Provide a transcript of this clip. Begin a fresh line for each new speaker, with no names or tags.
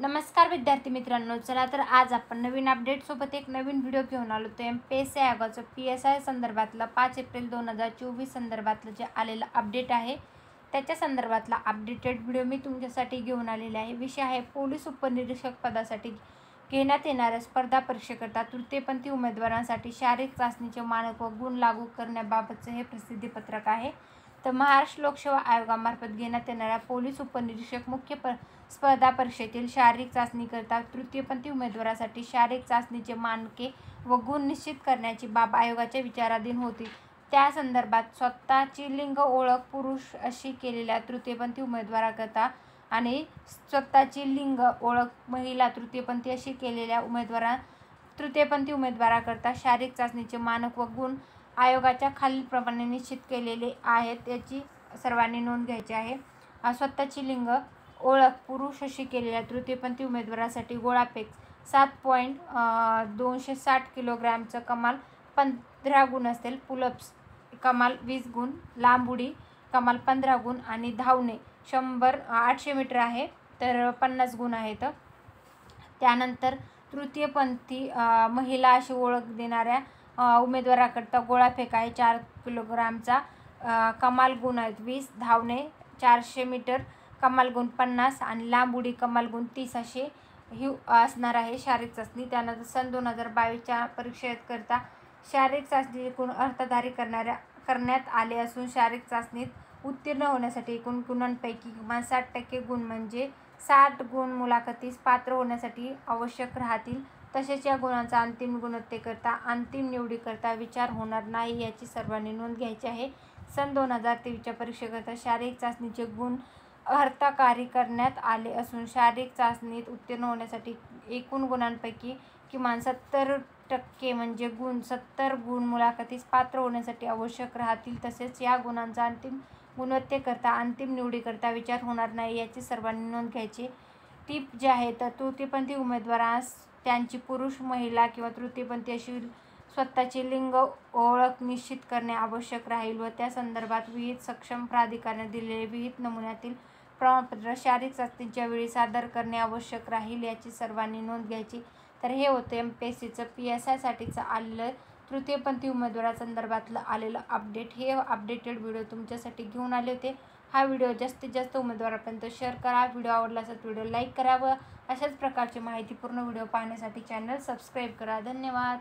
नमस्कार विद्यार्थी मित्रांनो, चला तर आज आपण नवीन अपडेट सोबत एक नवीन व्हिडिओ घेऊन आलो. ते एमपीएससी आयोगाचं PSI संदर्भातलं 5 एप्रिल 2024 संदर्भातलं जे आलेलं अपडेट आहे त्याच्या संदर्भातला अपडेटेड व्हिडिओ मी तुमच्यासाठी घेऊन आलेले आहे. विषय आहे पोलीस उपनिरीक्षक पदासाठी घेण्यात येणाऱ्या स्पर्धा परीक्षेकरता तृतीयपंथी उमेदवारांसाठी शारीरिक चाचणीचे मानक व गुण लागू करण्याबाबतचे हे प्रसिद्धीपत्रक आहे. तर महाराष्ट्र लोकसेवा आयोगामार्फत घेण्यात येणाऱ्या पोलीस उपनिरीक्षक मुख्य स्पर्धा परीक्षेतील शारीरिक चाचणीकरता तृतीयपंथी उमेदवारासाठी शारीरिक चाचणीचे मानके व गुण निश्चित करण्याची बाब आयोगाच्या विचाराधीन होती. त्या संदर्भात स्वतःची लिंग ओळख पुरुष अशी केलेल्या तृतीयपंथी उमेदवाराकरता आणि स्वतःची लिंग ओळख महिला तृतीयपंथी अशी केलेल्या तृतीयपंथी उमेदवाराकरता शारीरिक चाचणीचे मानक व गुण आयोगाच्या खालीलप्रमाणे निश्चित केलेले आहेत. याची सर्वांनी नोंद घ्यायची आहे. स्वतःची लिंग ओळख पुरुष अशी केलेल्या तृतीयपंथी उमेदवारासाठी गोळाफेक 7.260 किलोग्रॅमचं कमाल 15 गुण असतील. पुलअप्स कमाल 20 गुण, लांब उडी कमाल 15 गुण आणि धावणे 800 मीटर आहे तर 50 गुण आहेत. त्यानंतर तृतीयपंथी महिला अशी ओळख देणाऱ्या उमेदवाराकरता गोळाफेक आहे 4 किलोग्रामचा, कमाल गुण आहेत 20, धावणे 400 मीटर कमाल गुण 50 आणि लांब उडी कमाल गुण 30 असे ही असणार आहे शारीरिक चाचणी. त्यानंतर सन 2022च्या परीक्षेकरता शारीरिक चाचणीचे गुण अर्थधारी करण्यात आले असून शारीरिक चाचणीत उत्तीर्ण होण्यासाठी एकूण गुणांपैकी किमान 60% गुण म्हणजे 60 गुण मुलाखतीस पात्र होण्यासाठी आवश्यक राहतील. तसेच या गुणांचा अंतिम गुणवत्तेकरता अंतिम निवडीकरता विचार होणार नाही याची सर्वांनी नोंद घ्यायची आहे. सन 2023च्या परीक्षेकरता शारीरिक चाचणीचे गुण अर्थकारी करण्यात आले असून शारीरिक चाचणीत उत्तीर्ण होण्यासाठी एकूण गुणांपैकी किमान 70% म्हणजे 70 गुण मुलाखतीस पात्र होण्यासाठी आवश्यक राहतील. तसेच या गुणांचा अंतिम गुणवत्तेकरता अंतिम निवडीकरता विचार होणार नाही याची सर्वांनी नोंद घ्यायची. टिप जे आहे तर तृतीयपंथी उमेदवारास त्यांची पुरुष, महिला किंवा तृतीयपंथी अशी स्वतःची लिंग ओळख निश्चित करणे आवश्यक राहील व त्या संदर्भात विहित सक्षम प्राधिकरणाने दिलेले विहित नमुन्यातील प्रमाणपत्र शारीरिक चाचणीच्या वेळी सादर करणे आवश्यक राहील याची सर्वांनी नोंद घ्यायची. तर हे होते एमपीएससीचं PSI साठीचं आलेलं तृतीयपंथी उमेदवारासंदर्भातलं आलेलं अपडेट. हे अपडेटेड व्हिडिओ तुमच्यासाठी घेऊन आले होते. हा व्हिडिओ जास्तीत जास्त उमेदवारांपर्यंत शेअर करा. व्हिडिओ आवडला असेल व्हिडिओ लाईक करा व अशाच प्रकारची माहितीपूर्ण व्हिडिओ पाहण्यासाठी चॅनल सबस्क्राईब करा. धन्यवाद.